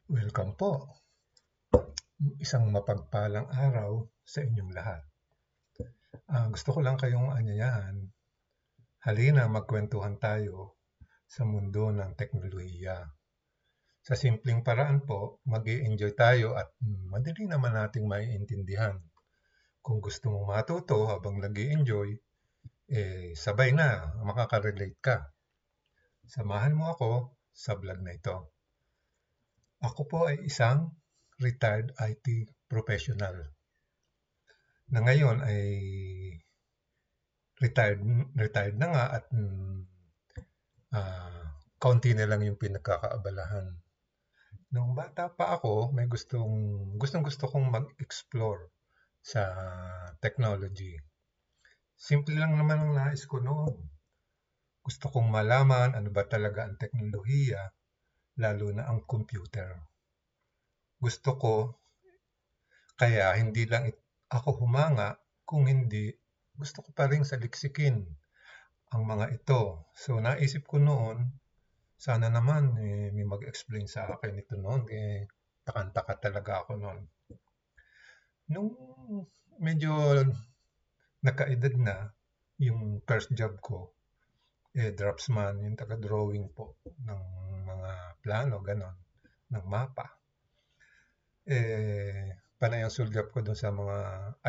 Welcome po. Isang mapagpalang araw sa inyong lahat. Gusto ko lang kayong anyayahan. Halina magkwentuhan tayo sa mundo ng teknolohiya. Sa simpleng paraan po, mag-i-enjoy tayo at madali naman nating maiintindihan. Kung gusto mong matuto habang nag-i-enjoy, sabay na, makaka-relate ka. Samahan mo ako sa vlog na ito. Ako po ay isang retired IT professional na ngayon ay retired retired na nga at kaunti na lang yung pinagkakaabalahan. Nung bata pa ako, may gustong-gusto kong mag-explore sa technology. Simple lang naman ang nais ko noon. Gusto kong malaman ano ba talaga ang teknolohiya, lalo na ang computer. Gusto ko, kaya hindi lang ako humanga, kung hindi, gusto ko pa rin saliksikin ang mga ito. So naisip ko noon, sana naman may mag-explain sa akin ito noon. Takang-taka talaga ako noon. Nung medyo nagkaedad na, yung first job ko, draftsman, yung taga-drawing po ng mga plano, ganon, ng mapa. Panay ang sulyap ko doon sa mga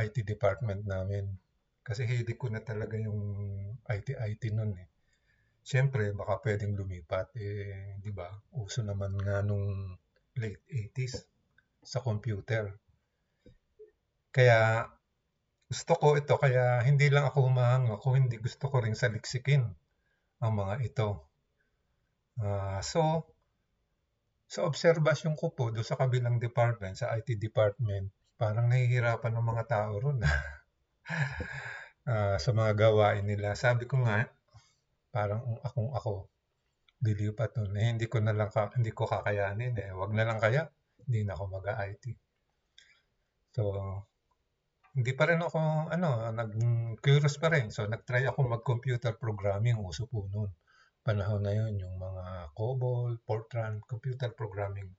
IT department namin. Kasi hilig ko na talaga yung IT noon eh. Siyempre, baka pwedeng lumipat. Di ba? Uso naman nga nung late 80s sa computer. Kaya gusto ko ito, kaya hindi lang ako humahanga, kung hindi gusto ko rin saliksikin ang mga ito. So, sa obserbasyon ko po doon sa kabilang department, sa IT department, parang nahihirapan ng mga tao ron sa mga gawain nila. Sabi ko nga, parang akong ako, lilipat nun. Hindi ko na lang hindi ko kakayanin Wag na lang kaya, hindi na ako mag-IT. So, hindi pa rin ako nag-curious pa rin. So, nag-try ako mag-computer programming, uso po noon. Panahon na yun, yung mga COBOL, Fortran, computer programming.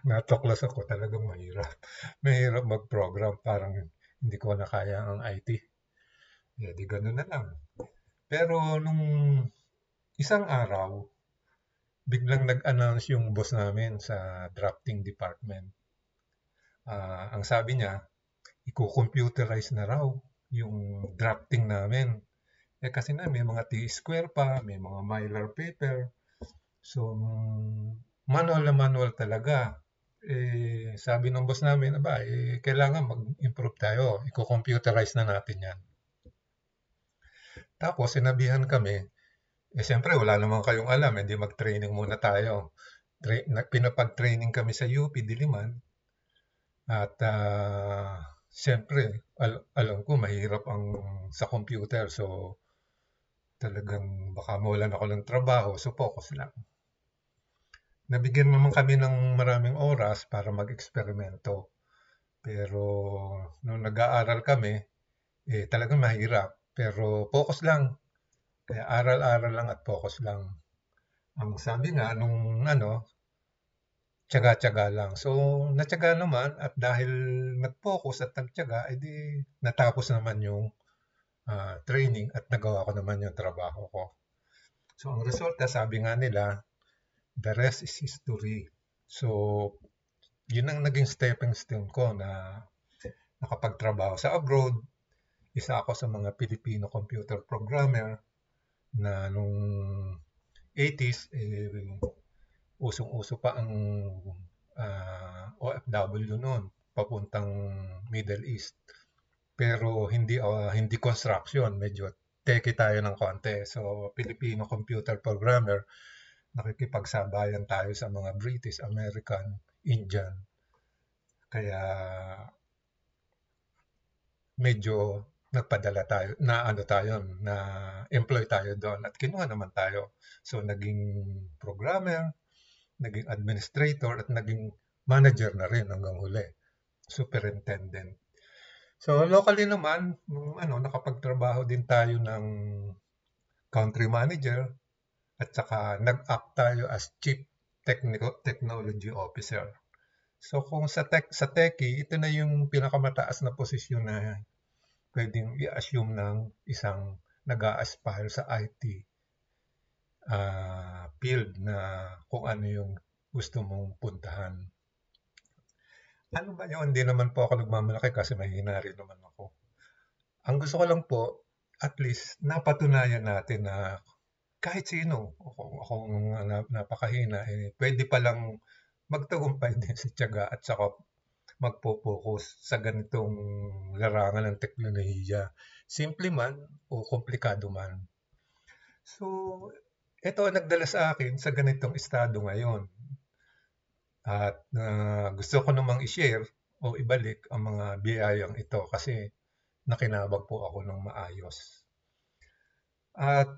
Natuklas ako, talagang mahirap. Mahirap mag-program, parang hindi ko na kaya ang IT. Di ganun na lang. Pero nung isang araw, biglang nag-announce yung boss namin sa drafting department. Ang sabi niya, i-computerize na raw yung drafting namin. Kasi na may mga T-square pa, may mga mylar paper. So, manual na manual talaga. Sabi ng boss namin, kailangan mag-improve tayo. I-computerize na natin yan. Tapos, sinabihan kami, siyempre wala naman kayong alam, hindi mag-training muna tayo. Pinapag-training kami sa UP Diliman. At siyempre, alam ko mahirap ang sa computer. So, talagang baka mawalan ako ng trabaho. So, focus lang. Nabigyan naman kami ng maraming oras para mag-eksperimento. Pero nung nag-aaral kami, talagang mahirap. Pero focus lang. Kaya aral-aral lang at focus lang. Ang sabi nga nung tiyaga-tiyaga lang. So, natyaga naman at dahil nag-focus at nagtiyaga, edi natapos naman yung training at nagawa ko naman yung trabaho ko. So, ang resulta, sabi nga nila, the rest is history. So, yun ang naging stepping stone ko na nakapagtrabaho sa abroad. Isa ako sa mga Filipino computer programmer na nung 80s, usong-uso pa ang OFW noon, papuntang Middle East. Pero hindi construction, medyo teki tayo ng konti. So, Filipino computer programmer, nakikipagsabayan tayo sa mga British, American, Indian. Kaya medyo nagpadala tayo, na employ tayo doon at kinuha naman tayo. So, naging programmer, naging administrator, at naging manager na rin hanggang huli. Superintendent. So, locally naman, nakapagtrabaho din tayo ng country manager at saka nag-act tayo as Chief Technology Officer. So kung sa techie, ito na yung pinakamataas na posisyon na pwedeng i-assume ng isang nag-a-aspire sa IT field na kung ano yung gusto mong puntahan. Ano ba yun? Hindi naman po ako nagmamalaki kasi mahina rin naman ako. Ang gusto ko lang po, at least napatunayan natin na kahit sino, kung napakahina, pwede palang magtagumpay din sa tiyaga at saka magpo-focus sa ganitong larangan ng teknolohiya. Simple man o komplikado man. So, ito ang nagdala sa akin sa ganitong estado ngayon. At gusto ko namang i-share o ibalik ang mga biyayang ito kasi nakinabang po ako ng maayos. At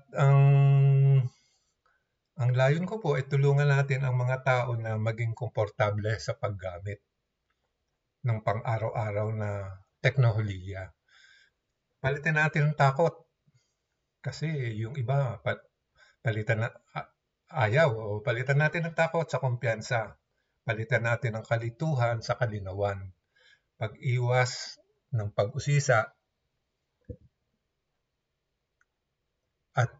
ang layon ko po ay tulungan natin ang mga tao na maging komportable sa paggamit ng pang-araw-araw na teknolohiya. Palitan natin ang takot kasi yung iba palitan na ayaw o palitan natin ang takot sa kumpiyansa. Palitan natin ang kalituhan sa kalinawan. Pag-iwas ng pag-usisa at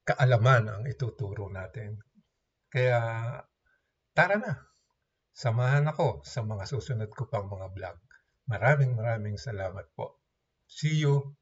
kaalaman ang ituturo natin. Kaya tara na, samahan ako sa mga susunod ko pang mga vlog. Maraming salamat po. See you!